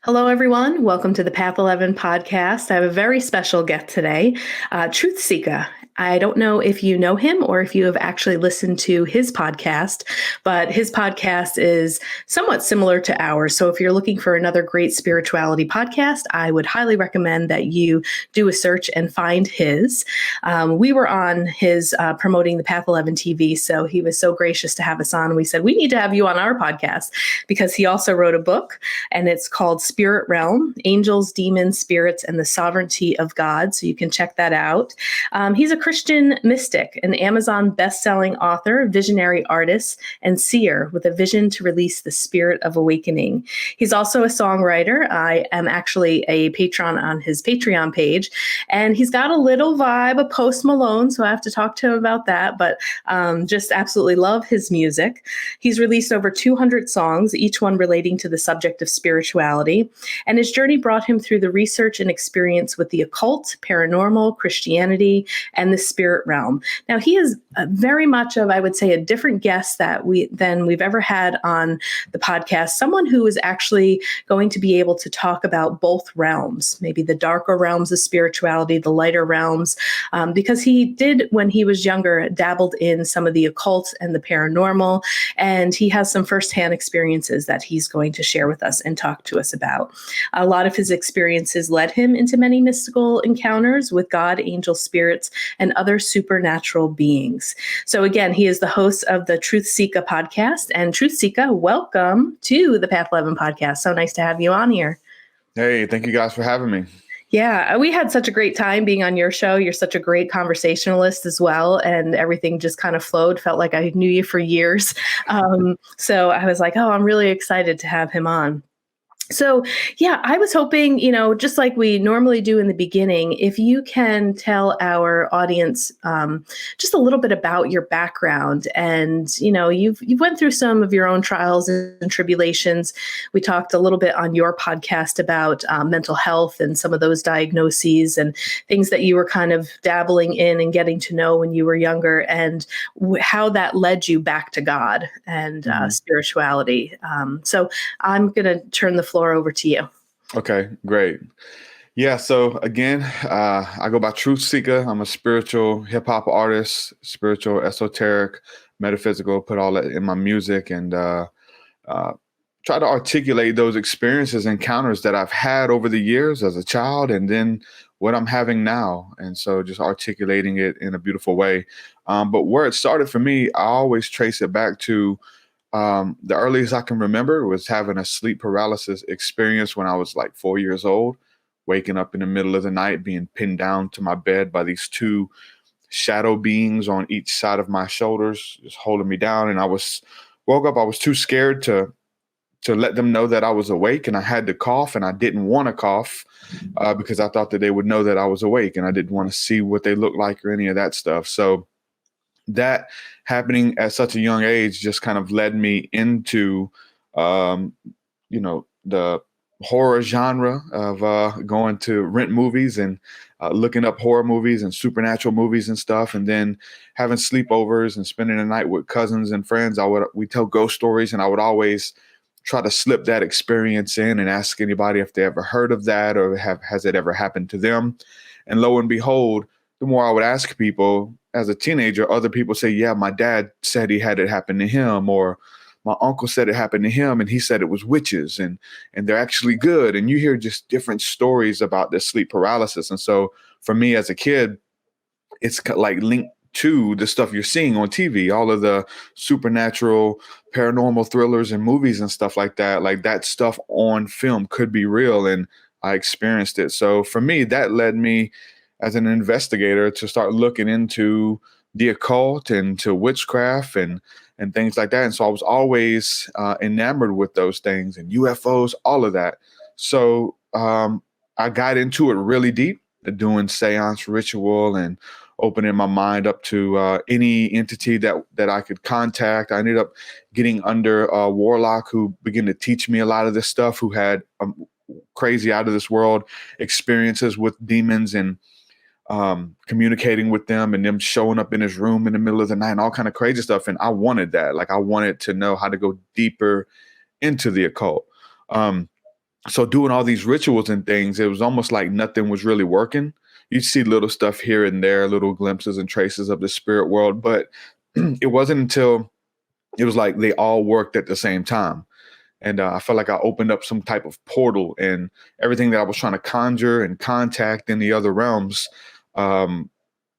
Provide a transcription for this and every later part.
Hello, everyone. Welcome to the Path 11 podcast. I have a very special guest today, TruthSeekah. I don't know if you know him or if you have actually listened to his podcast, but his podcast is somewhat similar to ours. So if you're looking for another great spirituality podcast, I would highly recommend that you do a search and find his. We were on his promoting the Path 11 TV, so he was so gracious to have us on. We said, we need to have you on our podcast because he also wrote a book, and it's called Spirit Realm: Angels, Demons, Spirits, and the Sovereignty of God. So you can check that out. He's a Christian mystic, an Amazon best-selling author, visionary artist, and seer with a vision to release the spirit of awakening. He's also a songwriter. I am actually a patron on his Patreon page, and he's got a little vibe of Post Malone, so I have to talk to him about that, but just absolutely love his music. He's released over 200 songs, each one relating to the subject of spirituality, and his journey brought him through the research and experience with the occult, paranormal, Christianity, and the spirit realm. Now, he is very much of, I would say, a different guest than we've ever had on the podcast, someone who is actually going to be able to talk about both realms, maybe the darker realms of spirituality, the lighter realms, because he did, when he was younger, dabbled in some of the occult and the paranormal, and he has some firsthand experiences that he's going to share with us and talk to us about. A lot of his experiences led him into many mystical encounters with God, angel spirits, and other supernatural beings. So again, he is the host of the TruthSeekah podcast. And TruthSeekah, welcome to the Path 11 podcast. So nice to have you on here. Hey, thank you guys for having me. Yeah, we had such a great time being on your show. You're such a great conversationalist as well, and everything just kind of flowed. Felt like I knew you for years. So I was like, oh, I'm really excited to have him on. So, yeah, I was hoping, just like we normally do in the beginning, if you can tell our audience just a little bit about your background. And, you've went through some of your own trials and tribulations. We talked a little bit on your podcast about mental health and some of those diagnoses and things that you were kind of dabbling in and getting to know when you were younger, and how that led you back to God and spirituality. So I'm going to turn the floor over to you. Okay, great. Yeah, so again, I go by TruthSeekah. I'm a spiritual hip hop artist, spiritual, esoteric, metaphysical, put all that in my music, and try to articulate those experiences, encounters that I've had over the years as a child, and then what I'm having now. And so just articulating it in a beautiful way. But where it started for me, I always trace it back to the earliest I can remember was having a sleep paralysis experience when I was like 4 years old, waking up in the middle of the night, being pinned down to my bed by these two shadow beings on each side of my shoulders, just holding me down. And woke up, I was too scared to let them know that I was awake, and I had to cough, and I didn't want to cough because I thought that they would know that I was awake, and I didn't want to see what they looked like or any of that stuff. So that happening at such a young age just kind of led me into, the horror genre of going to rent movies and looking up horror movies and supernatural movies and stuff, and then having sleepovers and spending the night with cousins and friends. We tell ghost stories, and I would always try to slip that experience in and ask anybody if they ever heard of that or has it ever happened to them. And lo and behold, the more I would ask people as a teenager, other people say, yeah, my dad said he had it happen to him, or my uncle said it happened to him and he said it was witches and they're actually good. And you hear just different stories about this sleep paralysis. And so for me as a kid, it's like linked to the stuff you're seeing on TV, all of the supernatural, paranormal thrillers and movies and stuff like that stuff on film could be real. And I experienced it. So for me, that led me as an investigator to start looking into the occult and to witchcraft and things like that. And so I was always enamored with those things and UFOs, all of that. So I got into it really deep, doing seance ritual and opening my mind up to any entity that I could contact. I ended up getting under a warlock who began to teach me a lot of this stuff, who had crazy out of this world experiences with demons and communicating with them and them showing up in his room in the middle of the night and all kind of crazy stuff. And I wanted that. Like, I wanted to know how to go deeper into the occult. So doing all these rituals and things, it was almost like nothing was really working. You'd see little stuff here and there, little glimpses and traces of the spirit world, but it wasn't until it was like they all worked at the same time. And I felt like I opened up some type of portal, and everything that I was trying to conjure and contact in the other realms um,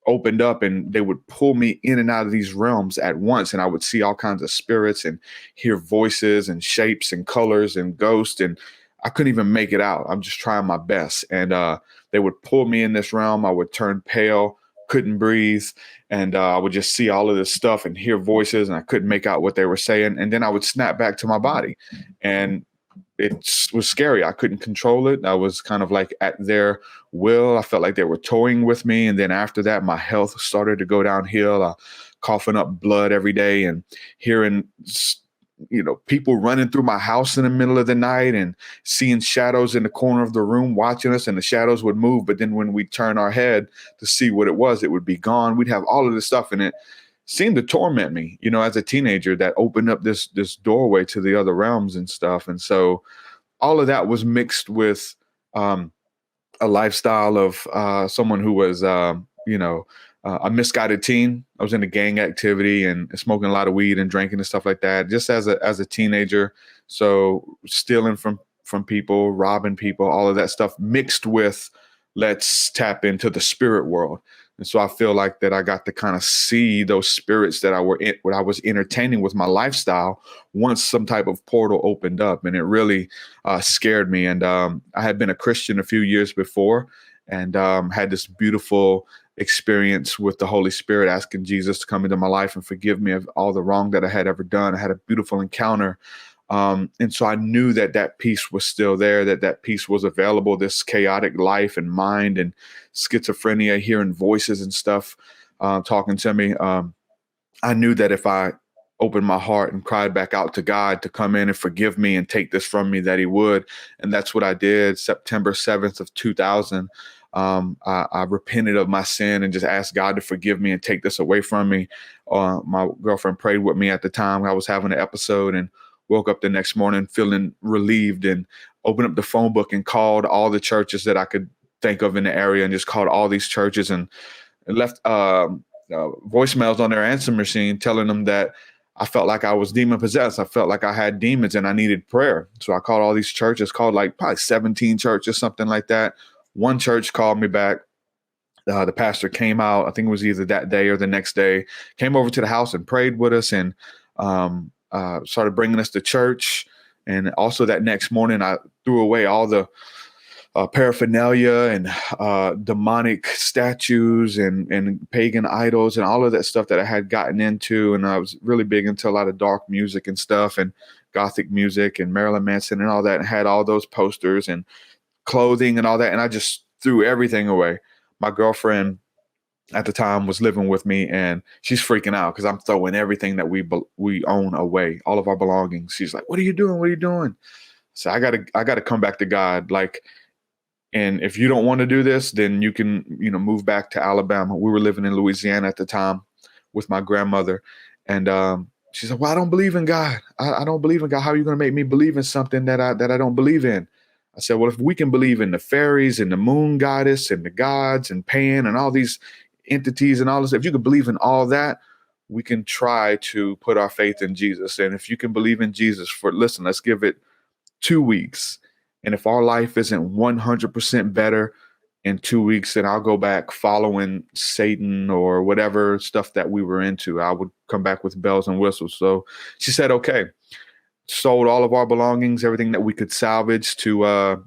opened up, and they would pull me in and out of these realms at once. And I would see all kinds of spirits and hear voices and shapes and colors and ghosts. And I couldn't even make it out. I'm just trying my best. And they would pull me in this realm. I would turn pale, couldn't breathe. And I would just see all of this stuff and hear voices, and I couldn't make out what they were saying. And then I would snap back to my body. And it was scary. I couldn't control it. I was kind of like at their will. I felt like they were toying with me. And then after that, my health started to go downhill. Coughing up blood every day and hearing, people running through my house in the middle of the night and seeing shadows in the corner of the room watching us, and the shadows would move. But then when we turn our head to see what it was, it would be gone. We'd have all of this stuff, and it seemed to torment me, as a teenager, that opened up this doorway to the other realms and stuff. And so all of that was mixed with a lifestyle of someone who was, a misguided teen. I was into gang activity and smoking a lot of weed and drinking and stuff like that, just as a teenager. So stealing from people, robbing people, all of that stuff mixed with let's tap into the spirit world. And so I feel like that I got to kind of see those spirits that what I was entertaining with my lifestyle once some type of portal opened up, and it really scared me. And I had been a Christian a few years before, and had this beautiful experience with the Holy Spirit, asking Jesus to come into my life and forgive me of all the wrong that I had ever done. I had a beautiful encounter. And so I knew that peace was still there, that peace was available, this chaotic life and mind and schizophrenia, hearing voices and stuff talking to me. I knew that if I opened my heart and cried back out to God to come in and forgive me and take this from me, that he would. And that's what I did. September 7th of 2000. I repented of my sin and just asked God to forgive me and take this away from me. My girlfriend prayed with me at the time. I was having an episode and woke up the next morning feeling relieved, and opened up the phone book and called all the churches that I could think of in the area, and just called all these churches and left voicemails on their answer machine telling them that I felt like I was demon possessed. I felt like I had demons and I needed prayer. So I called all these churches, called like probably 17 churches, something like that. One church called me back. The pastor came out, I think it was either that day or the next day, came over to the house and prayed with us, and started bringing us to church. And also that next morning, I threw away all the paraphernalia and demonic statues and pagan idols and all of that stuff that I had gotten into. And I was really big into a lot of dark music and stuff, and gothic music and Marilyn Manson and all that, and had all those posters and clothing and all that. And I just threw everything away. My girlfriend at the time was living with me, and she's freaking out because I'm throwing everything that we own away, all of our belongings. She's like, "What are you doing? What are you doing?" So I gotta come back to God. Like, and if you don't want to do this, then you can, move back to Alabama. We were living in Louisiana at the time with my grandmother. And she said, "Well, I don't believe in God. I don't believe in God. How are you going to make me believe in something that I don't believe in?" I said, "Well, if we can believe in the fairies and the moon goddess and the gods and Pan and all these entities and all this, if you can believe in all that, we can try to put our faith in Jesus. And if you can believe in Jesus listen, let's give it 2 weeks. And if our life isn't 100% better in 2 weeks, then I'll go back following Satan or whatever stuff that we were into. I would come back with bells and whistles." So she said, okay. Sold all of our belongings, everything that we could salvage to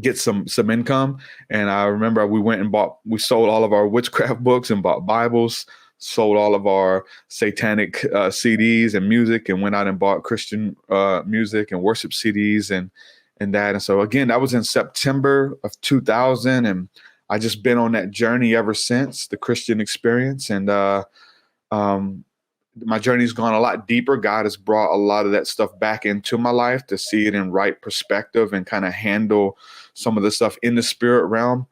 get some income. And I remember we sold all of our witchcraft books and bought Bibles, sold all of our satanic CDs and music, and went out and bought Christian music and worship CDs and that. And so again, that was in September of 2000. And I just been on that journey ever since, the Christian experience. And my journey's gone a lot deeper. God has brought a lot of that stuff back into my life to see it in right perspective and kind of handle some of the stuff in the spirit realm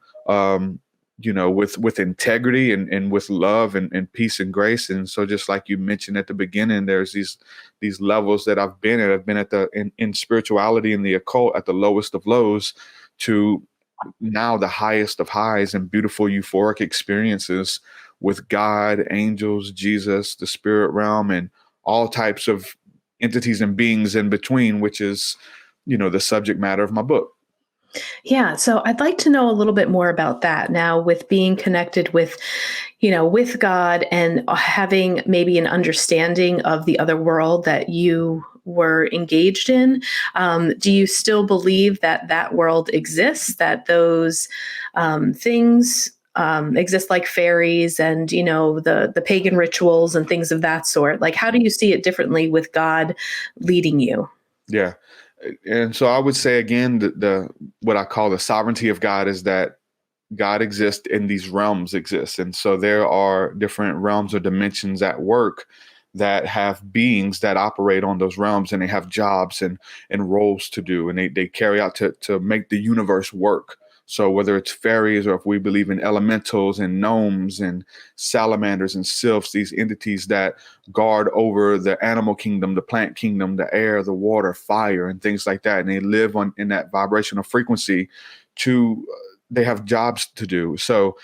with integrity and with love and peace and grace. And so just like you mentioned at the beginning, there's these levels that I've been at. I've been at in spirituality and the occult at the lowest of lows to now the highest of highs and beautiful euphoric experiences with God, angels, Jesus, the spirit realm, and all types of entities and beings in between, which is, the subject matter of my book. Yeah, so I'd like to know a little bit more about that now with being connected with, with God and having maybe an understanding of the other world that you were engaged in. Do you still believe that that world exists, that those things exist like fairies and, the pagan rituals and things of that sort? Like, how do you see it differently with God leading you? Yeah. And so I would say again, the what I call the sovereignty of God is that God exists and these realms exist. And so there are different realms or dimensions at work that have beings that operate on those realms, and they have jobs and roles to do, and they carry out to make the universe work. So whether it's fairies or if we believe in elementals and gnomes and salamanders and sylphs, these entities that guard over the animal kingdom, the plant kingdom, the air, the water, fire, and things like that. And they live in that vibrational frequency they have jobs to do. So,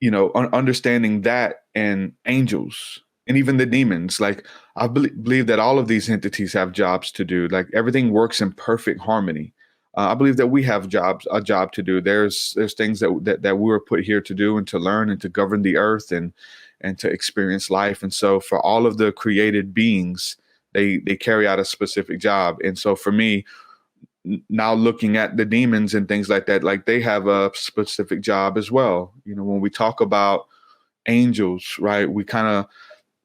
understanding that, and angels and even the demons, like I believe that all of these entities have jobs to do. Like everything works in perfect harmony. I believe that we have a job to do. There's things that we were put here to do and to learn and to govern the earth and to experience life. And so for all of the created beings, they carry out a specific job. And so for me, now looking at the demons and things like that, like they have a specific job as well. When we talk about angels, right,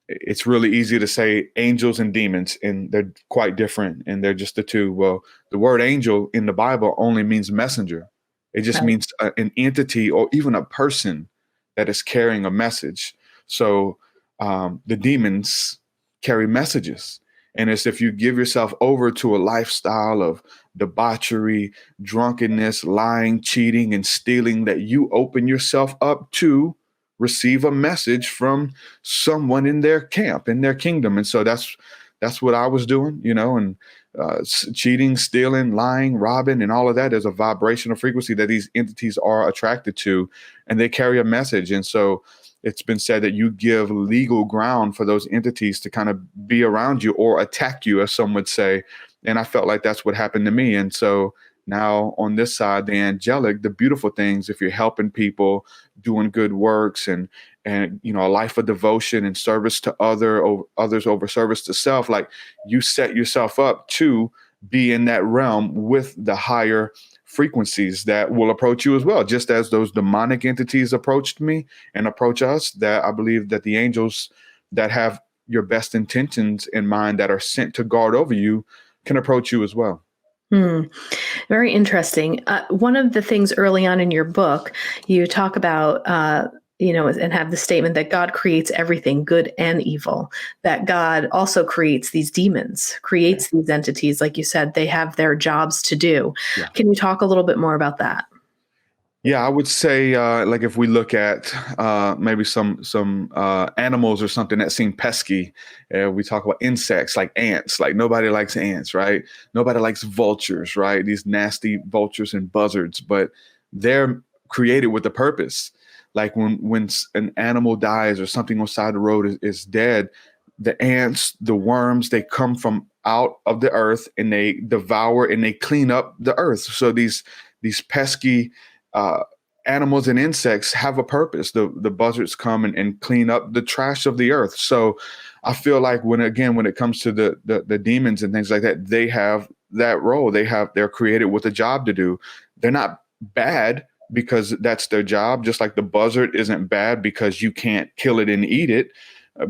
it's really easy to say angels and demons, and they're quite different, and they're just the two. Well, the word angel in the Bible only means messenger. It just Right. means an entity or even a person that is carrying a message. So the demons carry messages. And it's if you give yourself over to a lifestyle of debauchery, drunkenness, lying, cheating, and stealing, that you open yourself up to receive a message from someone in their camp, in their kingdom. And so that's what I was doing, and cheating, stealing, lying, robbing, and all of that is a vibrational frequency that these entities are attracted to, and they carry a message. And so it's been said that you give legal ground for those entities to kind of be around you or attack you, as some would say. And I felt like that's what happened to me. And so now on this side, the angelic, the beautiful things, if you're helping people, doing good works, and a life of devotion and service to others over service to self, like you set yourself up to be in that realm with the higher frequencies that will approach you as well, just as those demonic entities approached me and approach us. That I believe that the angels that have your best intentions in mind, that are sent to guard over you, can approach you as well. Hmm. Very interesting. One of the things early on in your book, you talk about, and have the statement that God creates everything, good and evil, that God also creates these demons, creates these entities. Like you said, they have their jobs to do. Yeah. Can you talk a little bit more about that? Yeah, I would say, like if we look at maybe some animals or something that seem pesky, we talk about insects like ants. Like nobody likes ants, right? Nobody likes vultures, right? These nasty vultures and buzzards, but they're created with a purpose. Like when an animal dies or something on the side of the road is dead, the ants, the worms, they come from out of the earth and they devour and they clean up the earth. So these pesky uh, animals and insects have a purpose. The buzzards come and clean up the trash of the earth. So I feel like when it comes to the demons and things like that, they have that role. They're created with a job to do. They're not bad because that's their job. Just like the buzzard isn't bad because you can't kill it and eat it,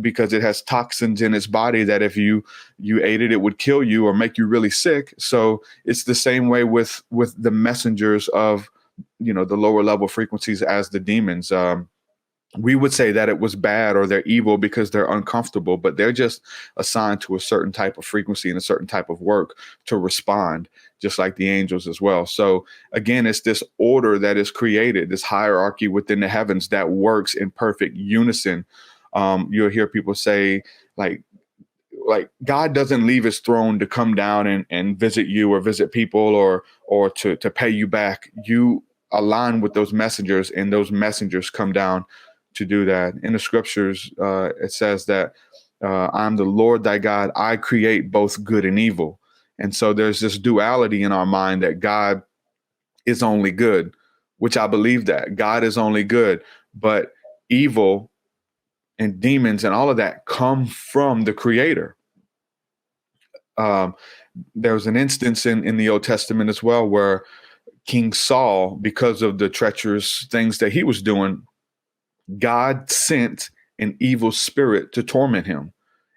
because it has toxins in its body that if you ate it, it would kill you or make you really sick. So it's the same way with the messengers of the lower level frequencies as the demons. we would say that it was bad or they're evil because they're uncomfortable, but they're just assigned to a certain type of frequency and a certain type of work to respond, just like the angels as well. So again, it's this order that is created, this hierarchy within the heavens that works in perfect unison. You'll hear people say, like God doesn't leave his throne to come down and visit you or visit people or to pay you back. You align with those messengers, and those messengers come down to do that. In the scriptures, it says that I'm the Lord thy God. I create both good and evil. And so there's this duality in our mind that God is only good, which I believe that God is only good, but evil and demons and all of that come from the creator. Um, there was an instance in the Old Testament as well where King Saul, because of the treacherous things that he was doing, God sent an evil spirit to torment him.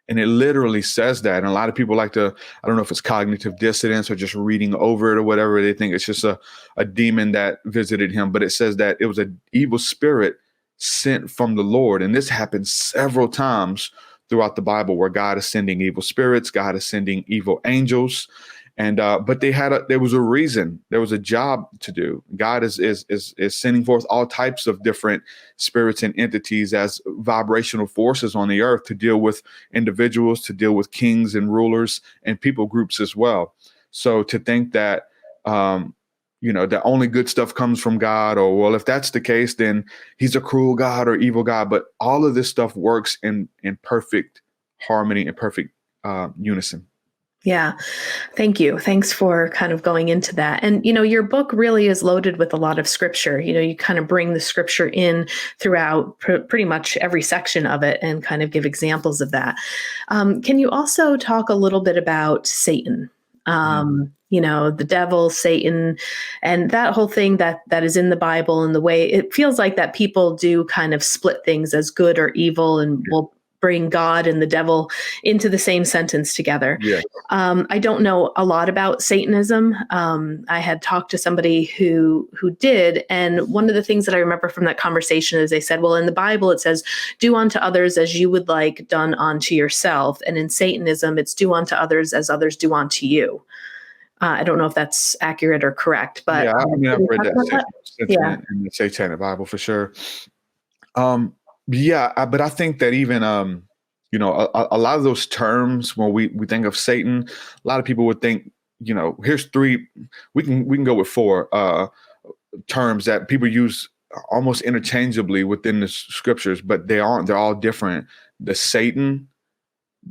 And it literally says that. And a lot of people like to, I don't know if it's cognitive dissonance or just reading over it or whatever. They think it's just a demon that visited him. But it says that it was an evil spirit sent from the Lord. And this happens several times throughout the Bible where God is sending evil spirits, God is sending evil angels. And but there was a reason, there was a job to do. God is sending forth all types of different spirits and entities as vibrational forces on the earth to deal with individuals, to deal with kings and rulers and people groups as well. So to think that that only good stuff comes from God, or well, if that's the case, then he's a cruel God or evil God. But all of this stuff works in perfect harmony and perfect unison. Yeah. Thank you. Thanks for kind of going into that. And, your book really is loaded with a lot of scripture. You kind of bring the scripture in throughout pretty much every section of it and kind of give examples of that. Can you also talk a little bit about Satan? The devil, Satan, and that whole thing that is in the Bible, and the way it feels like that people do kind of split things as good or evil, and will bring God and the devil into the same sentence together. Yeah. I don't know a lot about Satanism. I had talked to somebody who did, and one of the things that I remember from that conversation is they said, well, in the Bible it says, do unto others as you would like done unto yourself. And in Satanism, it's do unto others as others do unto you. I don't know if that's accurate or correct, but yeah, I've read that sentiment in the Satanic Bible for sure. But I think that even a lot of those terms when we think of Satan, a lot of people would think, here's three. We can go with four terms that people use almost interchangeably within the scriptures, but they aren't. They're all different. The Satan,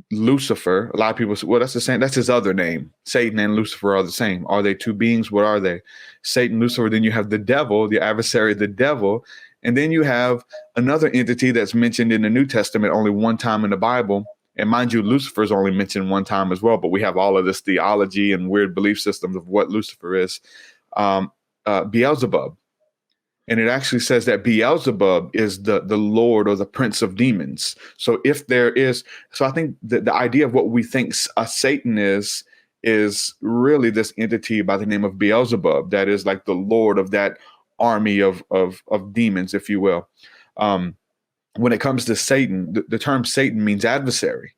Lucifer. A lot of people say, well, that's the same. That's his other name. Satan and Lucifer are the same. Are they two beings? What are they? Satan, Lucifer. Then you have the devil, the adversary, the devil. And then you have another entity that's mentioned in the New Testament only one time in the Bible. And mind you, Lucifer is only mentioned one time as well. But we have all of this theology and weird belief systems of what Lucifer is. Beelzebub. And it actually says that Beelzebub is the Lord or the prince of demons. So I think the idea of what we think Satan is really this entity by the name of Beelzebub that is like the Lord of that army of demons, if you will. When it comes to Satan, the term Satan means adversary.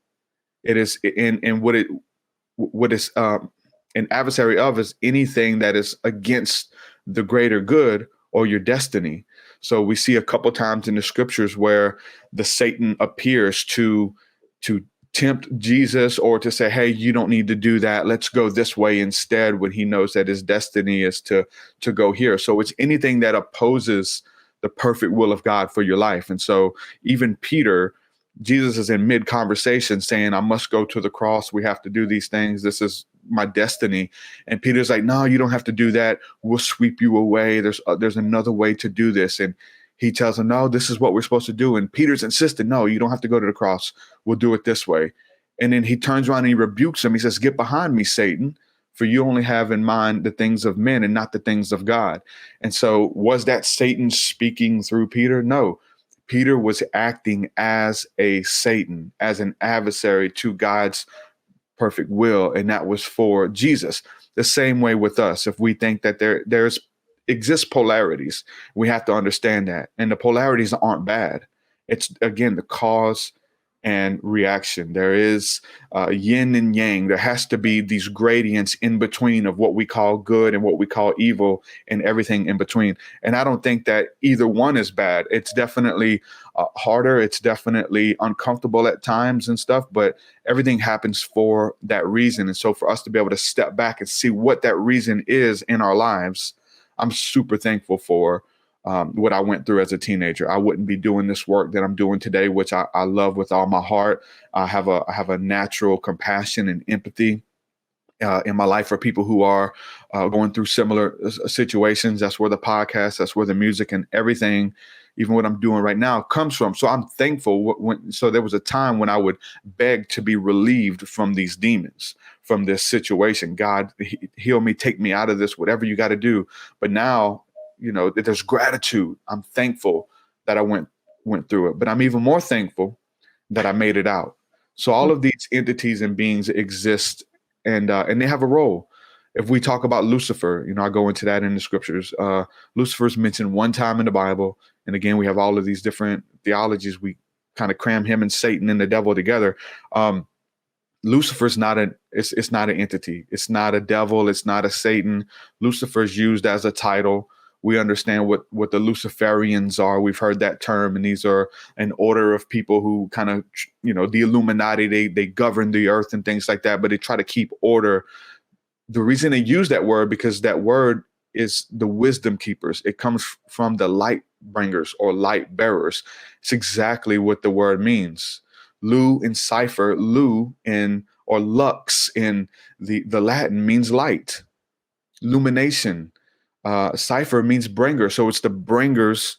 It is, and what is an adversary of is anything that is against the greater good or your destiny. So we see a couple times in the scriptures where the Satan appears to tempt Jesus or to say, hey, you don't need to do that. Let's go this way instead, when he knows that his destiny is to go here. So it's anything that opposes the perfect will of God for your life. And so even Peter, Jesus is in mid-conversation saying, I must go to the cross. We have to do these things. This is my destiny. And Peter's like, no, you don't have to do that. We'll sweep you away. There's another way to do this. And he tells him, no, this is what we're supposed to do. And Peter's insistent, no, you don't have to go to the cross. We'll do it this way. And then he turns around and he rebukes him. He says, get behind me, Satan, for you only have in mind the things of men and not the things of God. And so was that Satan speaking through Peter? No. Peter was acting as a Satan, as an adversary to God's perfect will, and that was for Jesus. The same way with us. If we think that there's exist polarities, we have to understand that. And the polarities aren't bad. It's, again, the cause and reaction. There is yin and yang. There has to be these gradients in between of what we call good and what we call evil and everything in between. And I don't think that either one is bad. It's definitely harder. It's definitely uncomfortable at times and stuff, but everything happens for that reason. And so for us to be able to step back and see what that reason is in our lives, I'm super thankful for what I went through as a teenager. I wouldn't be doing this work that I'm doing today, which I love with all my heart. I have a natural compassion and empathy in my life for people who are going through similar situations. That's where the podcast, that's where the music and everything, even what I'm doing right now, comes from. So I'm thankful. So there was a time when I would beg to be relieved from these demons, from this situation. God, heal me, take me out of this, whatever you got to do. But now, there's gratitude. I'm thankful that I went through it, but I'm even more thankful that I made it out. So all of these entities and beings exist, and they have a role. If we talk about Lucifer, I go into that in the scriptures. Lucifer's mentioned one time in the Bible. And again, we have all of these different theologies. We kind of cram him and Satan and the devil together. Lucifer's it's not an entity. It's not a devil. It's not a Satan. Lucifer's used as a title. We understand what the Luciferians are. We've heard that term, and these are an order of people who kind of, the Illuminati, they govern the earth and things like that, but they try to keep order. The reason they use that word, because that word is the wisdom keepers. It comes from the light bringers or light bearers. It's exactly what the word means. Lu in cipher, lu in or lux in the Latin means light, illumination. Cipher means bringer. So it's the bringers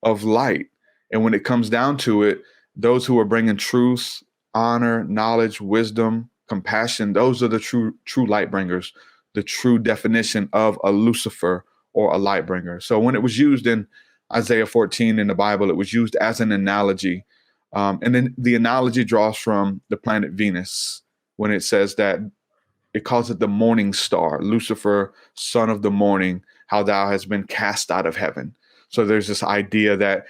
of light. And when it comes down to it, those who are bringing truth, honor, knowledge, wisdom, compassion, those are the true light bringers, the true definition of a Lucifer or a light bringer. So when it was used in Isaiah 14 in the Bible, it was used as an analogy. And then the analogy draws from the planet Venus when it says that it calls it the morning star, Lucifer, son of the morning, how thou hast been cast out of heaven. So there's this idea that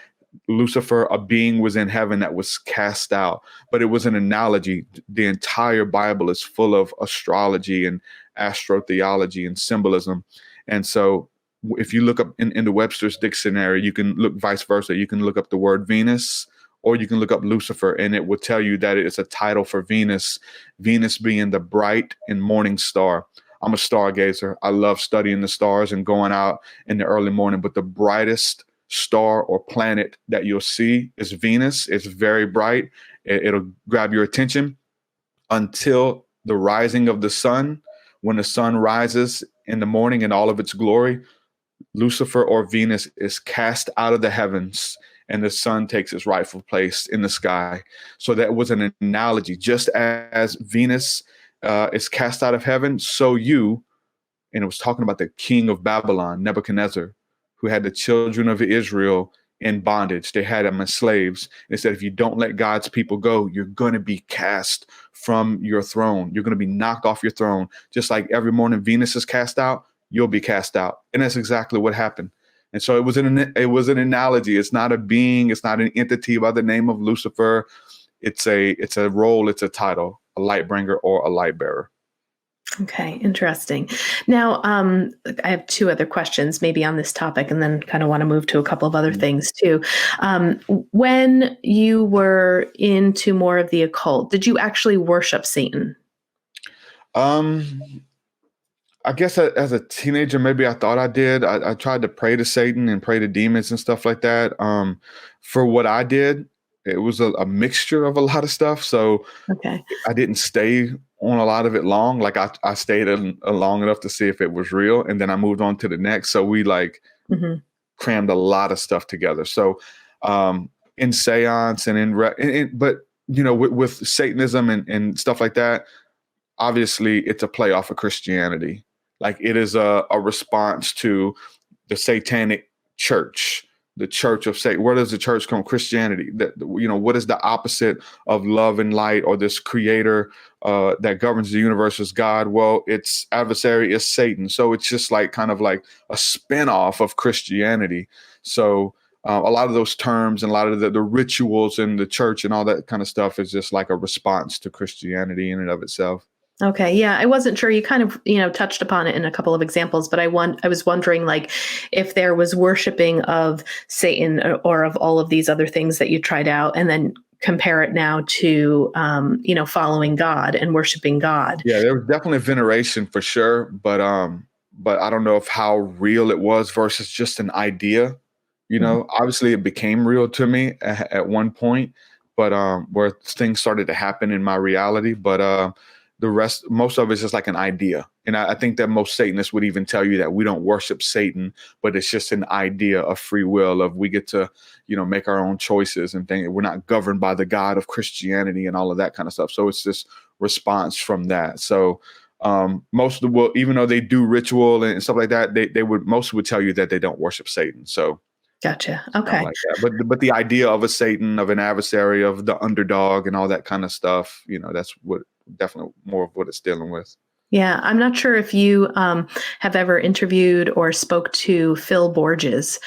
Lucifer, a being, was in heaven that was cast out, but it was an analogy. The entire Bible is full of astrology and astrotheology and symbolism. And so if you look up in the Webster's dictionary, you can look vice versa. You can look up the word Venus, or you can look up Lucifer, and it will tell you that it's a title for Venus, Venus being the bright and morning star. I'm a stargazer. I love studying the stars and going out in the early morning, but the brightest star or planet that you'll see is Venus. It's very bright. It'll grab your attention until the rising of the sun. When the sun rises in the morning in all of its glory, Lucifer or Venus is cast out of the heavens, and the sun takes its rightful place in the sky. So that was an analogy. Just as Venus is cast out of heaven, so you, and it was talking about the king of Babylon, Nebuchadnezzar, who had the children of Israel in bondage. They had them as slaves. They said, if you don't let God's people go, you're going to be cast from your throne. You're going to be knocked off your throne. Just like every morning Venus is cast out, you'll be cast out. And that's exactly what happened. And so it was an analogy. It's not a being. It's not an entity by the name of Lucifer. It's a role. It's a title, a light bringer or a light bearer. Okay, interesting. Now, I have two other questions maybe on this topic, and then kind of want to move to a couple of other things too. When you were into more of the occult, did you actually worship Satan? I guess as a teenager, maybe I thought I did. I tried to pray to Satan and pray to demons and stuff like that. For what I did, it was a mixture of a lot of stuff. So Okay. I didn't stay on a lot of it long. Like I stayed long enough to see if it was real, and then I moved on to the next. So we crammed a lot of stuff together. So in seance and but with Satanism and stuff like that, obviously it's a play off of Christianity. Like it is a response to the satanic church, the church of Satan. Where does the church come? Christianity. What is the opposite of love and light, or this creator that governs the universe as God? Well, its adversary is Satan. So it's just kind of like a spinoff of Christianity. So a lot of those terms and a lot of the rituals in the church and all that kind of stuff is just like a response to Christianity in and of itself. Okay. Yeah. I wasn't sure. You kind of, touched upon it in a couple of examples, but I was wondering like if there was worshiping of Satan or of all of these other things that you tried out and then compare it now to, following God and worshiping God. Yeah, there was definitely veneration for sure, but I don't know if how real it was versus just an idea. Mhm. Obviously it became real to me at one point, but where things started to happen in my reality. But most of it's just like an idea. And I think that most Satanists would even tell you that we don't worship Satan, but it's just an idea of free will, of we get to, make our own choices and think we're not governed by the God of Christianity and all of that kind of stuff. So it's this response from that. So most of the world, even though they do ritual and stuff like that, most would tell you that they don't worship Satan. So Gotcha. kind of Okay. like that. But the idea of a Satan, of an adversary, of the underdog and all that kind of stuff, that's what definitely more of what it's dealing with. Yeah, I'm not sure if you have ever interviewed or spoke to Phil Borges.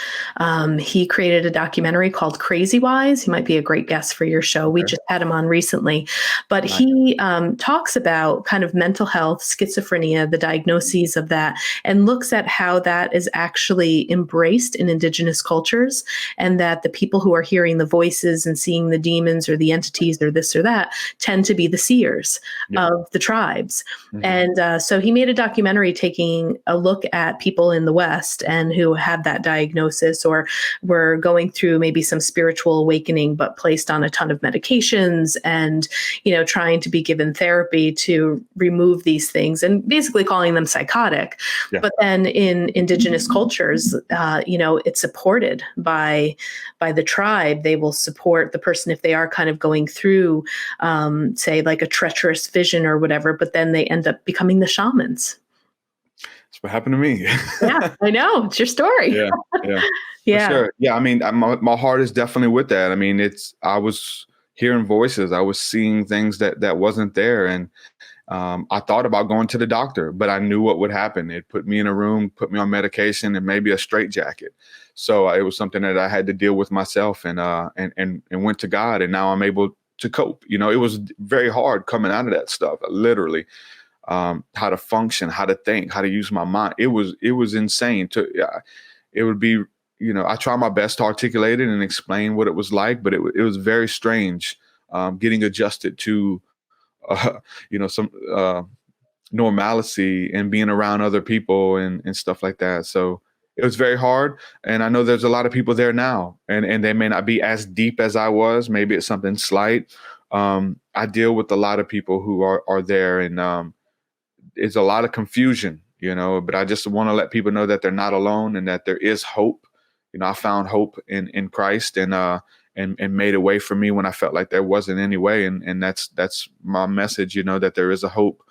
He created a documentary called Crazy Wise. He might be a great guest for your show. We Okay. just had him on recently. But Nice. he talks about kind of mental health, schizophrenia, the diagnoses of that, and looks at how that is actually embraced in indigenous cultures, and that the people who are hearing the voices and seeing the demons or the entities or this or that tend to be the seers Yeah. of the tribes. Mhm. And so he made a documentary taking a look at people in the West and who had that diagnosis or were going through maybe some spiritual awakening, but placed on a ton of medications and, trying to be given therapy to remove these things and basically calling them psychotic. Yeah. But then in indigenous cultures, it's supported by the tribe. They will support the person if they are kind of going through, say, like a treacherous vision or whatever, but then they end up becoming the shamans. That's what happened to me. Yeah, I know. It's your story. Yeah. Yeah. For Yeah. sure. Yeah. I mean, my heart is definitely with that. I mean, I was hearing voices. I was seeing things that wasn't there. And I thought about going to the doctor, but I knew what would happen. It put me in a room, put me on medication and maybe a straitjacket. So it was something that I had to deal with myself and went to God. And now I'm able to cope. It was very hard coming out of that stuff, literally. How to function, how to think, how to use my mind. It was insane. It would be, I try my best to articulate it and explain what it was like, but it was very strange getting adjusted to, some normalcy and being around other people and stuff like that. So it was very hard. And I know there's a lot of people there now and they may not be as deep as I was. Maybe it's something slight. I deal with a lot of people who are there and it's a lot of confusion, but I just want to let people know that they're not alone and that there is hope. I found hope in Christ and made a way for me when I felt like there wasn't any way. And that's my message, that there is a hope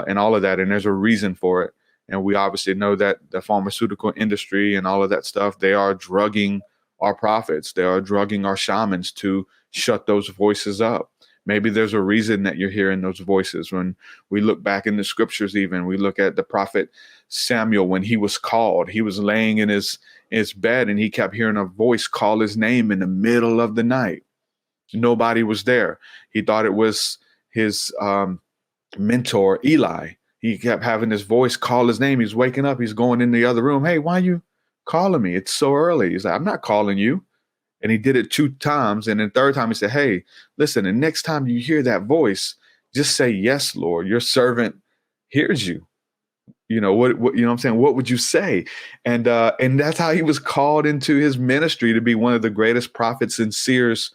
in all of that. And there's a reason for it. And we obviously know that the pharmaceutical industry and all of that stuff, they are drugging our prophets. They are drugging our shamans to shut those voices up. Maybe there's a reason that you're hearing those voices. When we look back in the scriptures, even we look at the prophet Samuel, when he was called, he was laying in his bed and he kept hearing a voice call his name in the middle of the night. Nobody was there. He thought it was his mentor, Eli. He kept having this voice call his name. He's waking up. He's going in the other room. Hey, why are you calling me? It's so early. He's like, I'm not calling you. And he did it 2 times. And then the third time he said, hey, listen, the next time you hear that voice, just say, yes, Lord, your servant hears you. What you know what I'm saying? What would you say? And that's how he was called into his ministry to be one of the greatest prophets and seers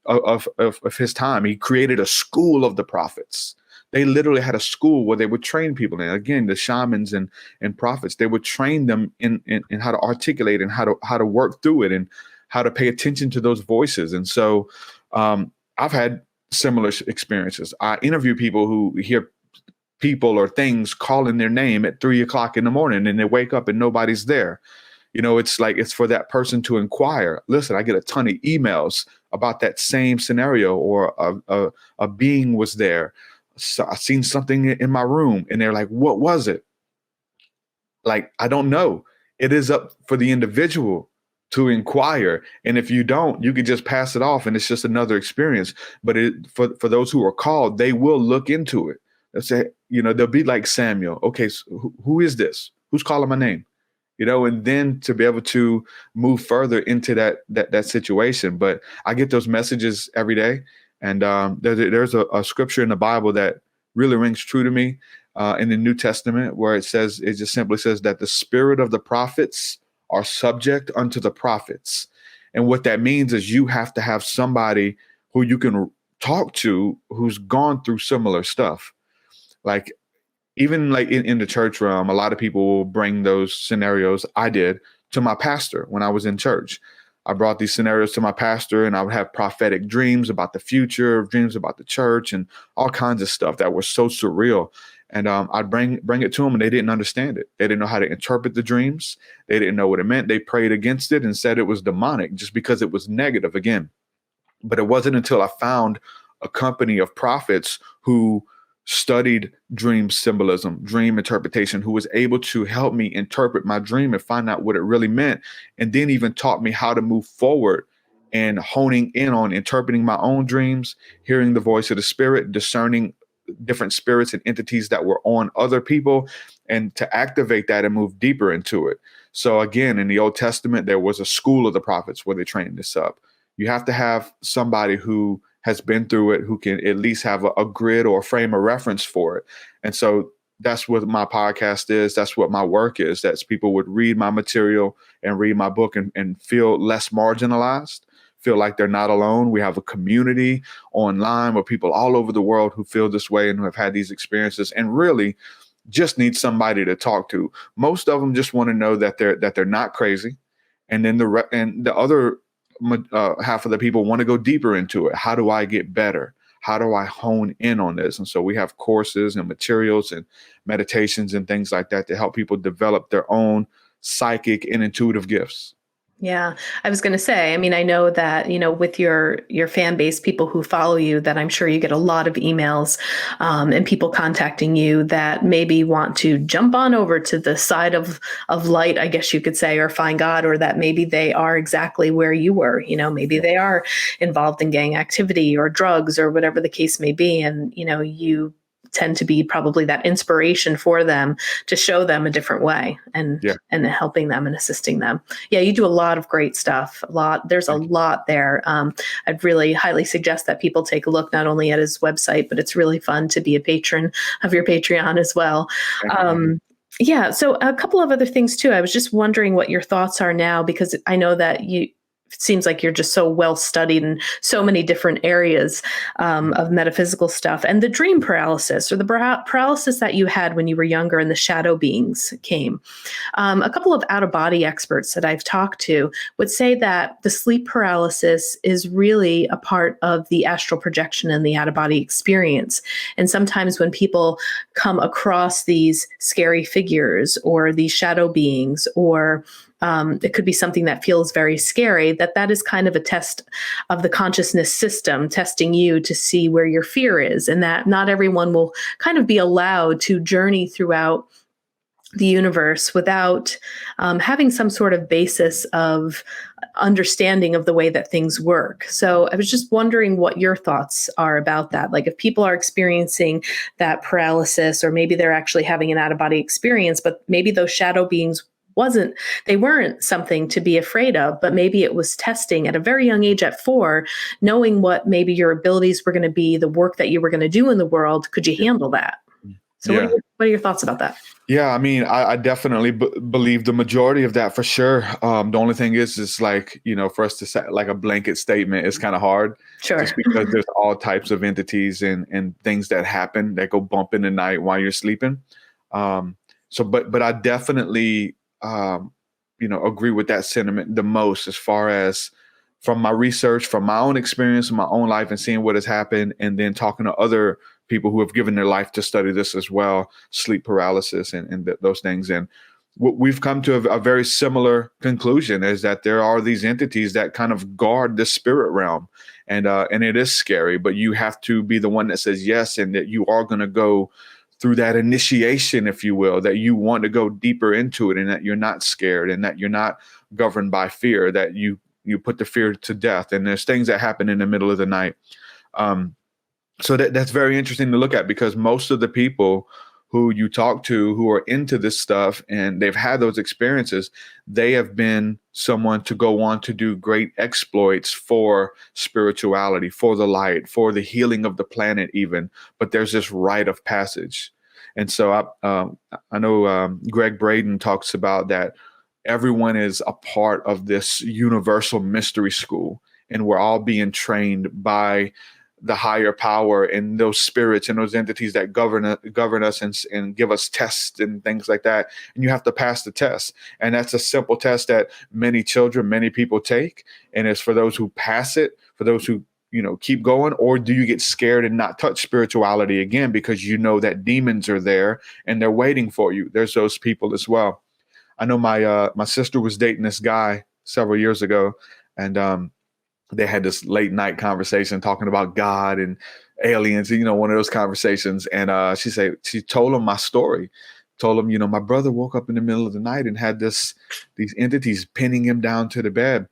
of his time. He created a school of the prophets. They literally had a school where they would train people. And again, the shamans and prophets, they would train them in how to articulate and how to work through it and how to pay attention to those voices. And so I've had similar experiences. I interview people who hear people or things calling their name at 3:00 in the morning and they wake up and nobody's there. It's like, it's for that person to inquire. Listen, I get a ton of emails about that same scenario, or a being was there. So I seen something in my room and they're like, what was it? Like, I don't know. It is up for the individual to inquire. And if you don't, you could just pass it off and it's just another experience. But for those who are called, they will look into it. They'll say, they'll be like Samuel. Okay, so who is this? Who's calling my name? And then to be able to move further into that situation. But I get those messages every day. And there's a scripture in the Bible that really rings true to me in the New Testament, where it just simply says that the spirit of the prophets are subject unto the prophets. And what that means is you have to have somebody who you can talk to who's gone through similar stuff. Like, even like in the church realm, a lot of people will bring those scenarios. I did to my pastor when I was in church. I brought these scenarios to my pastor, and I would have prophetic dreams about the future, dreams about the church, and all kinds of stuff that were so surreal. And I'd bring it to them, and they didn't understand it. They didn't know how to interpret the dreams. They didn't know what it meant. They prayed against it and said it was demonic just because it was negative again. But it wasn't until I found a company of prophets who studied dream symbolism, dream interpretation, who was able to help me interpret my dream and find out what it really meant, and then even taught me how to move forward and honing in on interpreting my own dreams, hearing the voice of the spirit, discerning different spirits and entities that were on other people, and to activate that and move deeper into it. So again, in the Old Testament, there was a school of the prophets where they trained this up. You have to have somebody who has been through it, who can at least have a grid or a frame of reference for it. And so that's what my podcast is. That's what my work is. That's people would read my material and read my book and feel less marginalized, feel like they're not alone. We have a community online with people all over the world who feel this way and who have had these experiences and really just need somebody to talk to. Most of them just want to know that they're not crazy. And then the other half of the people want to go deeper into it. How do I get better? How do I hone in on this? And so we have courses and materials and meditations and things like that to help people develop their own psychic and intuitive gifts. Yeah, I was going to say, I mean, I know that, with your fan base, people who follow you, that I'm sure you get a lot of emails and people contacting you that maybe want to jump on over to the side of light, I guess you could say, or find God, or that maybe they are exactly where you were. Maybe they are involved in gang activity or drugs or whatever the case may be. And, you tend to be probably that inspiration for them to show them a different way and helping them and assisting them. Yeah, you do a lot of great stuff. There's a lot there. I'd really highly suggest that people take a look not only at his website, but it's really fun to be a patron of your Patreon as well. Yeah. So a couple of other things too. I was just wondering what your thoughts are now, because I know that it seems like you're just so well studied in so many different areas of metaphysical stuff. And the dream paralysis, or the paralysis that you had when you were younger and the shadow beings came. A couple of out-of-body experts that I've talked to would say that the sleep paralysis is really a part of the astral projection and the out-of-body experience. And sometimes when people come across these scary figures or these shadow beings, or it could be something that feels very scary, that is kind of a test of the consciousness system, testing you to see where your fear is, and that not everyone will kind of be allowed to journey throughout the universe without having some sort of basis of understanding of the way that things work. So I was just wondering what your thoughts are about that. Like, if people are experiencing that paralysis, or maybe they're actually having an out-of-body experience, but maybe those shadow beings weren't something to be afraid of, but maybe it was testing at a very young age, at 4, knowing what maybe your abilities were going to be, the work that you were going to do in the world. Could you handle that? So what are your thoughts about that? Yeah, I mean, I definitely believe the majority of that for sure. The only thing is like, for us to say like a blanket statement is kind of hard. Sure. Just because there's all types of entities and things that happen that go bump in the night while you're sleeping. But I definitely agree with that sentiment the most, as far as from my research, from my own experience in my own life and seeing what has happened, and then talking to other people who have given their life to study this as well, sleep paralysis and those things. And we've come to a very similar conclusion, is that there are these entities that kind of guard the spirit realm. And it is scary, but you have to be the one that says yes, and that you are going to go through that initiation, if you will, that you want to go deeper into it, and that you're not scared, and that you're not governed by fear, that you put the fear to death. And there's things that happen in the middle of the night. So that's very interesting to look at, because most of the people who you talk to who are into this stuff and they've had those experiences, they have been someone to go on to do great exploits for spirituality, for the light, for the healing of the planet even. But there's this rite of passage. And so I know Greg Braden talks about that everyone is a part of this universal mystery school, and we're all being trained by the higher power and those spirits and those entities that govern us and give us tests and things like that. And you have to pass the test. And that's a simple test that many children, many people take. And it's for those who pass it, for those who, keep going, or do you get scared and not touch spirituality again because you know that demons are there and they're waiting for you? There's those people as well. I know my sister was dating this guy several years ago, and they had this late night conversation talking about God and aliens, one of those conversations. And she told him my story, told him, my brother woke up in the middle of the night and had these entities pinning him down to the bed.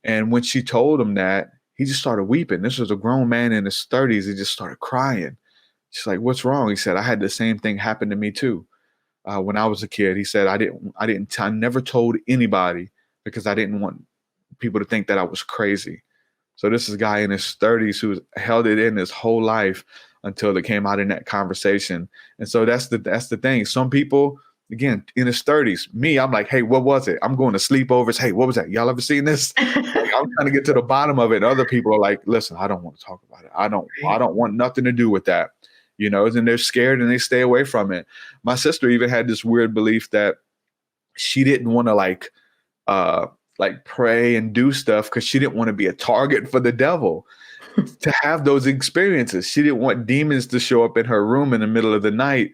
And when she told him that, he just started weeping. This was a grown man in his 30s. He just started crying. She's like, "What's wrong?" He said, "I had the same thing happen to me too. When I was a kid." He said, I never told anybody because I didn't want people to think that I was crazy." So this is a guy in his 30s who's held it in his whole life until it came out in that conversation. And so that's the thing. Some people, again, in his 30s, me, I'm like, "Hey, what was it?" I'm going to sleepovers. "Hey, what was that? Y'all ever seen this?" Like, I'm trying to get to the bottom of it. And other people are like, "Listen, I don't want to talk about it. I don't want nothing to do with that." And they're scared and they stay away from it. My sister even had this weird belief that she didn't want to like pray and do stuff because she didn't want to be a target for the devil to have those experiences. She didn't want demons to show up in her room in the middle of the night.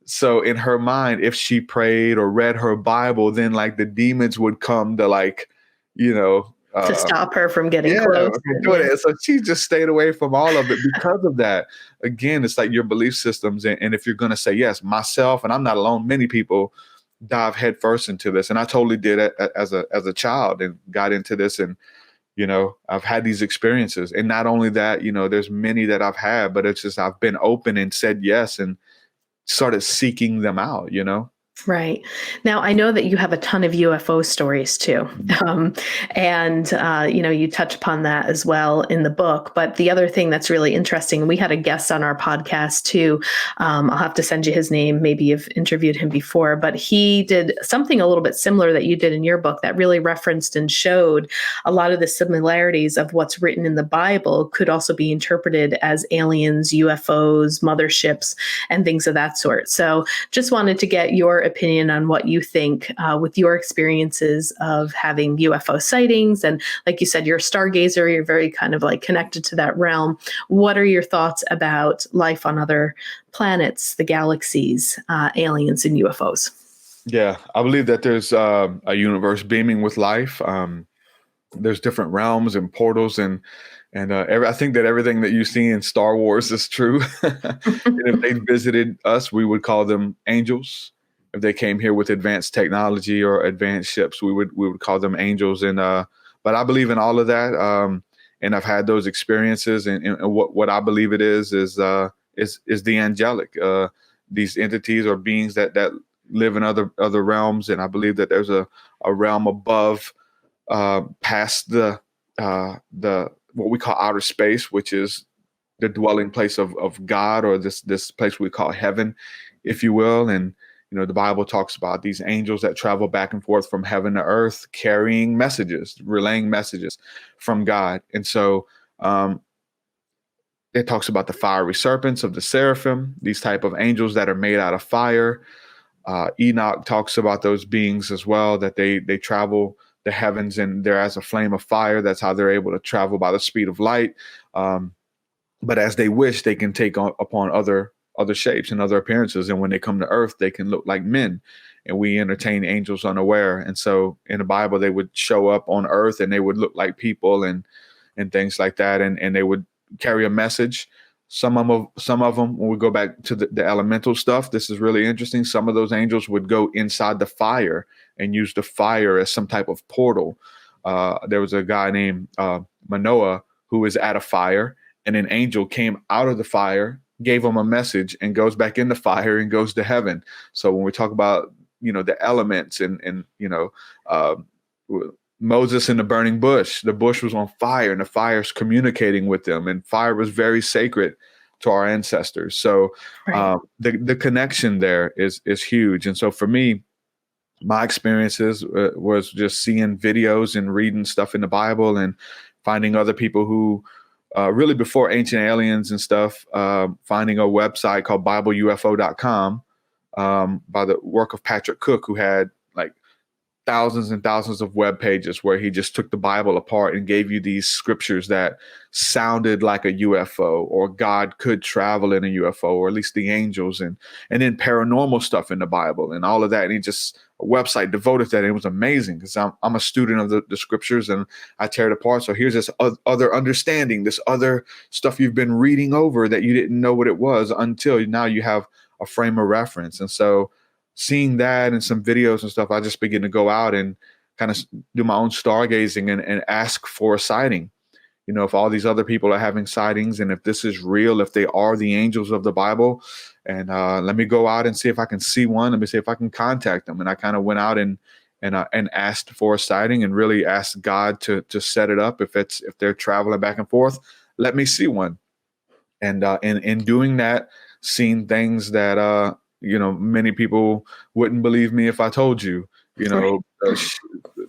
So in her mind, if she prayed or read her Bible, then like the demons would come to to stop her from getting close. So she just stayed away from all of it because of that. Again, it's like your belief systems. And if you're going to say, yes, myself, and I'm not alone, many people dive headfirst into this. And I totally did it as a child and got into this. And, I've had these experiences. And not only that, there's many that I've had, but it's just I've been open and said yes and started seeking them out, Right. Now, I know that you have a ton of UFO stories too. You touch upon that as well in the book. But the other thing that's really interesting, and we had a guest on our podcast too. I'll have to send you his name. Maybe you've interviewed him before, but he did something a little bit similar that you did in your book that really referenced and showed a lot of the similarities of what's written in the Bible could also be interpreted as aliens, UFOs, motherships, and things of that sort. So just wanted to get your opinion on what you think with your experiences of having UFO sightings. And like you said, you're a stargazer, you're very kind of like connected to that realm. What are your thoughts about life on other planets, the galaxies, aliens, and UFOs? Yeah, I believe that there's a universe beaming with life. There's different realms and portals, and I think that everything that you see in Star Wars is true. And if they visited us, we would call them angels. If they came here with advanced technology or advanced ships, we would call them angels. And but I believe in all of that, and I've had those experiences. And what I believe it is the angelic. These entities or beings that live in other realms, and I believe that there's a realm above, past the what we call outer space, which is the dwelling place of God, or this place we call heaven, if you will. And the Bible talks about these angels that travel back and forth from heaven to earth, carrying messages, relaying messages from God. And so it talks about the fiery serpents of the seraphim, these type of angels that are made out of fire. Enoch talks about those beings as well, that they travel the heavens and they're as a flame of fire. That's how they're able to travel by the speed of light. But as they wish, they can take upon other shapes and other appearances. And when they come to earth, they can look like men, and we entertain angels unaware. And so in the Bible, they would show up on earth and they would look like people and things like that. And they would carry a message. Some of them, when we go back to the elemental stuff, this is really interesting. Some of those angels would go inside the fire and use the fire as some type of portal. There was a guy named Manoah who was at a fire, and an angel came out of the fire, gave him a message, and goes back in the fire and goes to heaven. So when we talk about, the elements and uh, Moses in the burning bush, the bush was on fire and the fire's communicating with them, and fire was very sacred to our ancestors. So Right. the connection there is huge. And so for me, my experiences was just seeing videos and reading stuff in the Bible and finding other people who really before Ancient Aliens and stuff, finding a website called BibleUFO.com by the work of Patrick Cook, who had like thousands and thousands of web pages where he just took the Bible apart and gave you these scriptures that sounded like a UFO, or God could travel in a UFO, or at least the angels, and then paranormal stuff in the Bible and all of that. And he just a website devoted to that. And it was amazing because I'm a student of the scriptures and I tear it apart. So here's this other understanding, this other stuff you've been reading over that you didn't know what it was until now you have a frame of reference. And so seeing that and some videos and stuff, I just begin to go out and kind of do my own stargazing and ask for a sighting. If all these other people are having sightings and if this is real, if they are the angels of the Bible, and let me go out and see if I can see one. Let me see if I can contact them. And I kind of went out and asked for a sighting and really asked God to set it up. If they're traveling back and forth, let me see one. And in doing that, seeing things that many people wouldn't believe me if I told you. Right.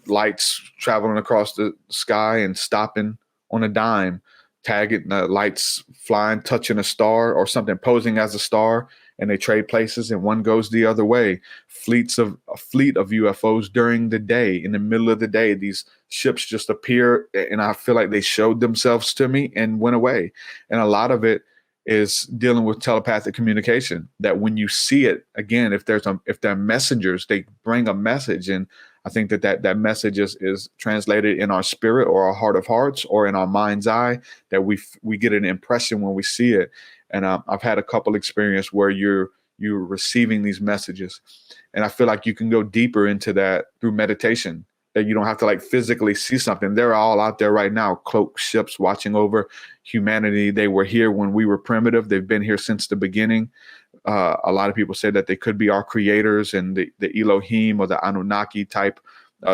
Lights traveling across the sky and stopping on a dime, tagging lights flying, touching a star or something, posing as a star, and they trade places and one goes the other way. A fleet of UFOs during the day, in the middle of the day, these ships just appear, and I feel like they showed themselves to me and went away. And a lot of it is dealing with telepathic communication, that when you see it again, if they're messengers, they bring a message. And I think that message is translated in our spirit or our heart of hearts or in our mind's eye, that we get an impression when we see it. And I've had a couple experience where you're receiving these messages, and I feel like you can go deeper into that through meditation, that you don't have to like physically see something. They're all out there right now, cloaked ships watching over humanity. They were here when we were primitive. They've been here since the beginning. A lot of people say that they could be our creators and the Elohim or the Anunnaki type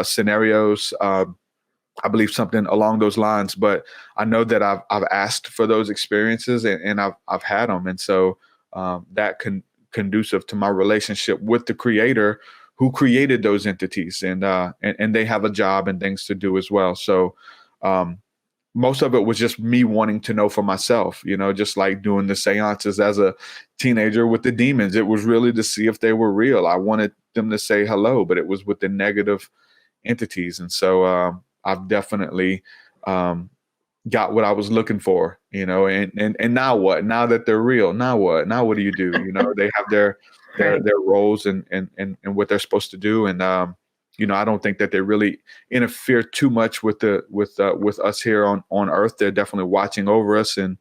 scenarios. I believe something along those lines, but I know that I've asked for those experiences and I've had them. And so that conducive to my relationship with the Creator who created those entities, and they have a job and things to do as well. So most of it was just me wanting to know for myself, just like doing the seances as a teenager with the demons. It was really to see if they were real. I wanted them to say hello, but it was with the negative entities. And so I've definitely got what I was looking for, and now what? Now that they're real, now what? Now what do you do? They have their roles and what they're supposed to do. And I don't think that they really interfere too much with us here on Earth. They're definitely watching over us, and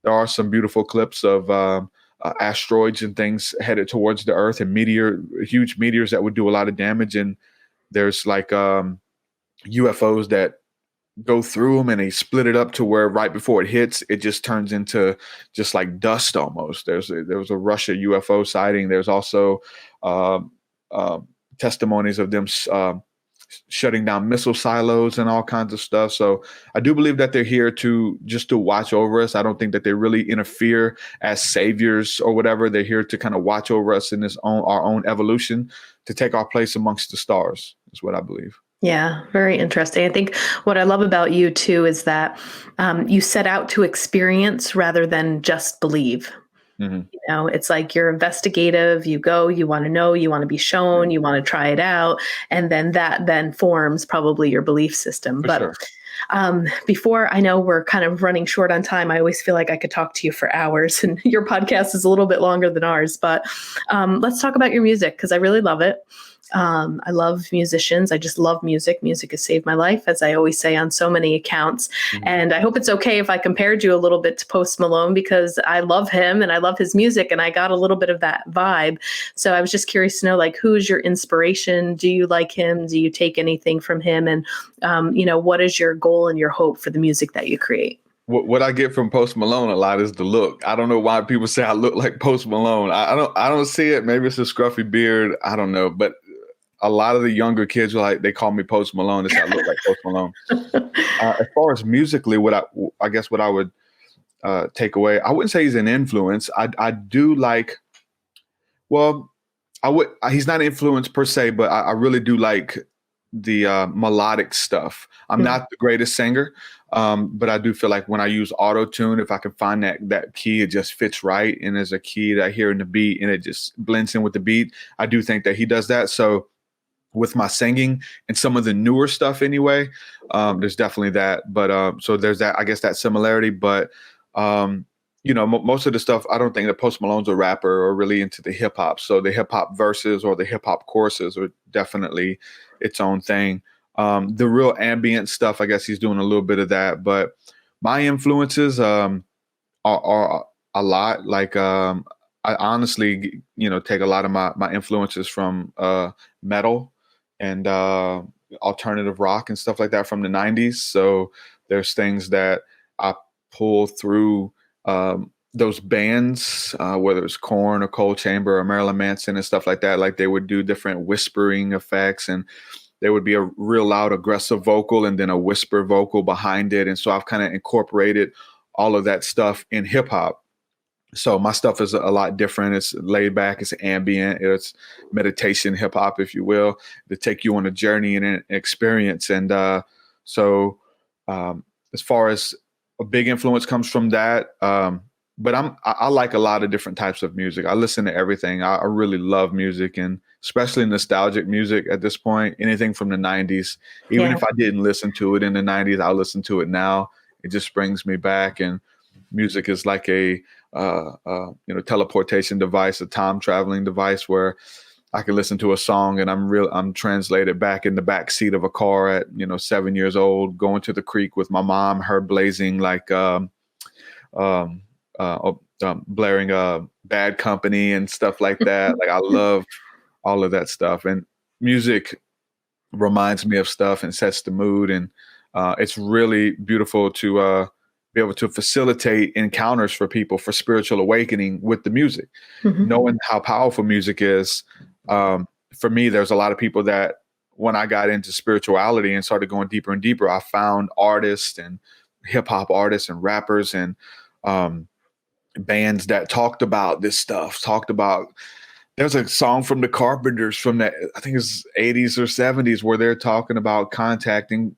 there are some beautiful clips of asteroids and things headed towards the Earth, and huge meteors that would do a lot of damage. And there's like UFOs that go through them and they split it up to where right before it hits, it just turns into just like dust almost. There was a Russia UFO sighting. There's also testimonies of them shutting down missile silos and all kinds of stuff. So I do believe that they're here to watch over us. I don't think that they really interfere as saviors or whatever. They're here to kind of watch over us in our own evolution, to take our place amongst the stars, is what I believe. Yeah, very interesting. I think what I love about you too is that you set out to experience rather than just believe. Mm-hmm. It's like you're investigative, you go, you want to know, you want to be shown, you want to try it out. And then that then forms probably your belief system. For But sure. Before, I know we're kind of running short on time. I always feel like I could talk to you for hours, and your podcast is a little bit longer than ours. But let's talk about your music, because I really love it. I love musicians. I just love music. Music has saved my life, as I always say on so many accounts. And I hope it's okay if I compared you a little bit to Post Malone, because I love him and I love his music, and I got a little bit of that vibe. So I was just curious to know, like, who's your inspiration? Do you like him? Do you take anything from him? And, what is your goal and your hope for the music that you create? What I get from Post Malone a lot is the look. I don't know why people say I look like Post Malone. I don't see it. Maybe it's a scruffy beard. I don't know. But a lot of the younger kids they call me Post Malone. They say I look like Post Malone. As far as musically, what I would take away, I wouldn't say he's an influence. I do like, well, he's not an influence per se, but I really do like the melodic stuff. I'm not the greatest singer, but I do feel like when I use auto tune, if I can find that key, it just fits right. And there's a key that I hear in the beat and it just blends in with the beat. I do think that he does that. So with my singing and some of the newer stuff anyway, there's definitely that. But so there's that, I guess, that similarity. But most of the stuff, I don't think that Post Malone's a rapper or really into the hip hop. So the hip hop verses or the hip hop choruses are definitely its own thing. The real ambient stuff, I guess he's doing a little bit of that. But my influences are a lot. Like I honestly, take a lot of my influences from metal and alternative rock and stuff like that from the 90s. So there's things that I pull through those bands, whether it's Korn or Cold Chamber or Marilyn Manson and stuff like that. Like they would do different whispering effects, and there would be a real loud aggressive vocal and then a whisper vocal behind it. And so I've kind of incorporated all of that stuff in hip hop. So my stuff is a lot different. It's laid back, it's ambient, it's meditation hip hop, if you will, to take you on a journey and an experience. And so as far as a big influence comes from that, but I like a lot of different types of music. I listen to everything. I really love music, and especially nostalgic music at this point, anything from the 90s. Even if I didn't listen to it in the 90s, I'll listen to it now. It just brings me back. And music is like a teleportation device, a time traveling device where I can listen to a song and I'm translated back in the back seat of a car at 7 years old, going to the creek with my mom, her blazing like blaring Bad Company and stuff like that. Like I love all of that stuff, and music reminds me of stuff and sets the mood, and it's really beautiful to be able to facilitate encounters for people for spiritual awakening with the music. Knowing how powerful music is. For me, there's a lot of people that when I got into spirituality and started going deeper and deeper, I found artists and hip hop artists and rappers and bands that talked about this stuff, there's a song from the Carpenters from that, I think it's 80s or 70s, where they're talking about contacting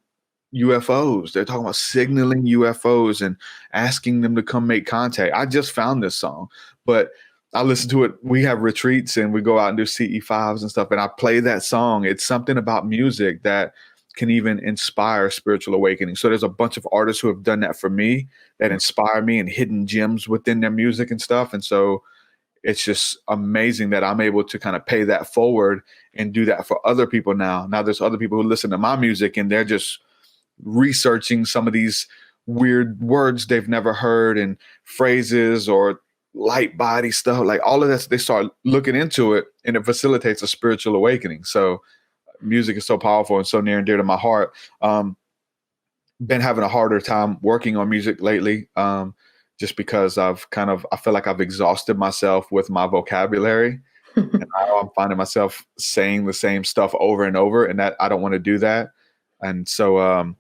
UFOs. They're talking about signaling UFOs and asking them to come make contact. I just found this song, but I listen to it. We have retreats and we go out and do CE5s and stuff, and I play that song. It's something about music that can even inspire spiritual awakening. So there's a bunch of artists who have done that for me, that inspire me, and hidden gems within their music and stuff. And so it's just amazing that I'm able to kind of pay that forward and do that for other people now. Now there's other people who listen to my music and they're just researching some of these weird words they've never heard and phrases or light body stuff, like all of that. They start looking into it and it facilitates a spiritual awakening. So music is so powerful and so near and dear to my heart. Been having a harder time working on music lately, just because I feel like I've exhausted myself with my vocabulary. And now I'm finding myself saying the same stuff over and over, and that I don't want to do that. And so,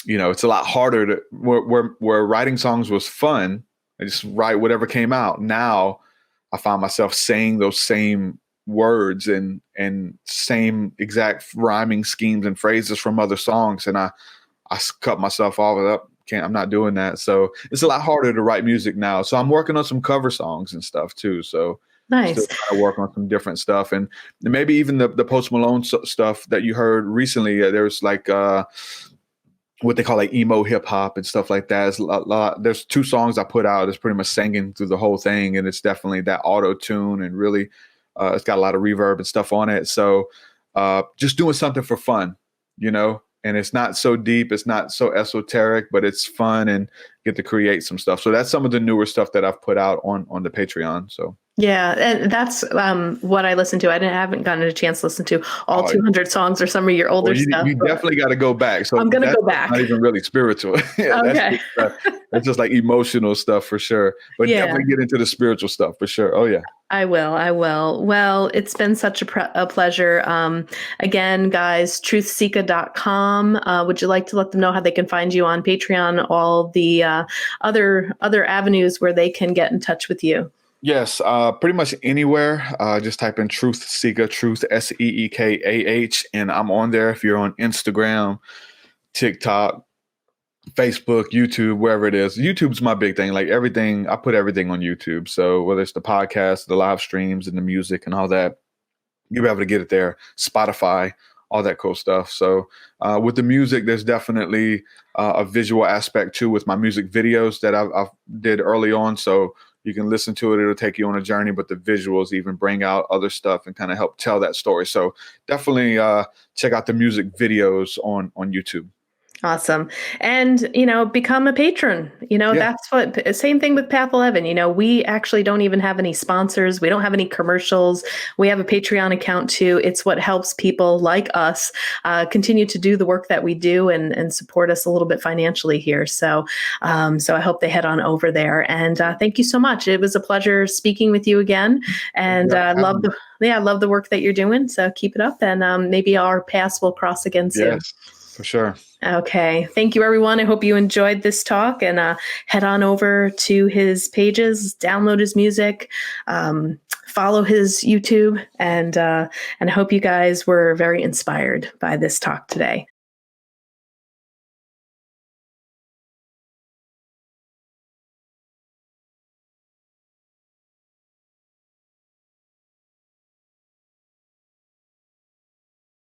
it's a lot harder where writing songs was fun. I just write whatever came out. Now I find myself saying those same words and same exact rhyming schemes and phrases from other songs. And I cut myself off with up. I'm not doing that. So it's a lot harder to write music now. So I'm working on some cover songs and stuff too. So nice. Still trying to work on some different stuff, and maybe even the Post Malone stuff that you heard recently. There's like what they call like emo hip hop and stuff like that. There's 2 songs I put out. It's pretty much singing through the whole thing, and it's definitely that auto tune, and really it's got a lot of reverb and stuff on it. So just doing something for fun, and it's not so deep, it's not so esoteric, but it's fun and get to create some stuff. So that's some of the newer stuff that I've put out on the Patreon. So yeah, and that's what I listen to. I haven't gotten a chance to listen to all Oh, 200 songs or some of your older well, you, stuff. you But definitely got to go back. So I'm gonna that's go back. not even really spiritual. Yeah, Okay. that's just like emotional stuff for sure. But Yeah. definitely get into the spiritual stuff for sure. Oh yeah. I will. I will. Well, it's been such a pleasure. Again, guys, TruthSeekah.com. Would you like to let them know how they can find you on Patreon, all the other avenues where they can get in touch with you? Yes, pretty much anywhere. Just type in Truth Seekah, Truth SEEKAH, and I'm on there. If you're on Instagram, TikTok, Facebook, YouTube, wherever it is. YouTube's my big thing. Like everything, I put everything on YouTube. So whether it's the podcast, the live streams, and the music and all that, you'll be able to get it there. Spotify, all that cool stuff. So with the music, there's definitely a visual aspect too with my music videos that I've did early on. So you can listen to it. It'll take you on a journey, but the visuals even bring out other stuff and kind of help tell that story. So definitely check out the music videos on YouTube. Awesome. And, become a patron. Yeah. That's same thing with Path 11. We actually don't even have any sponsors. We don't have any commercials. We have a Patreon account too. It's what helps people like us continue to do the work that we do and support us a little bit financially here. So I hope they head on over there. And thank you so much. It was a pleasure speaking with you again. And I love the work that you're doing. So keep it up, and maybe our paths will cross again soon. Yes, for sure. Okay. Thank you, everyone. I hope you enjoyed this talk, and head on over to his pages, download his music, follow his YouTube, and I hope you guys were very inspired by this talk today.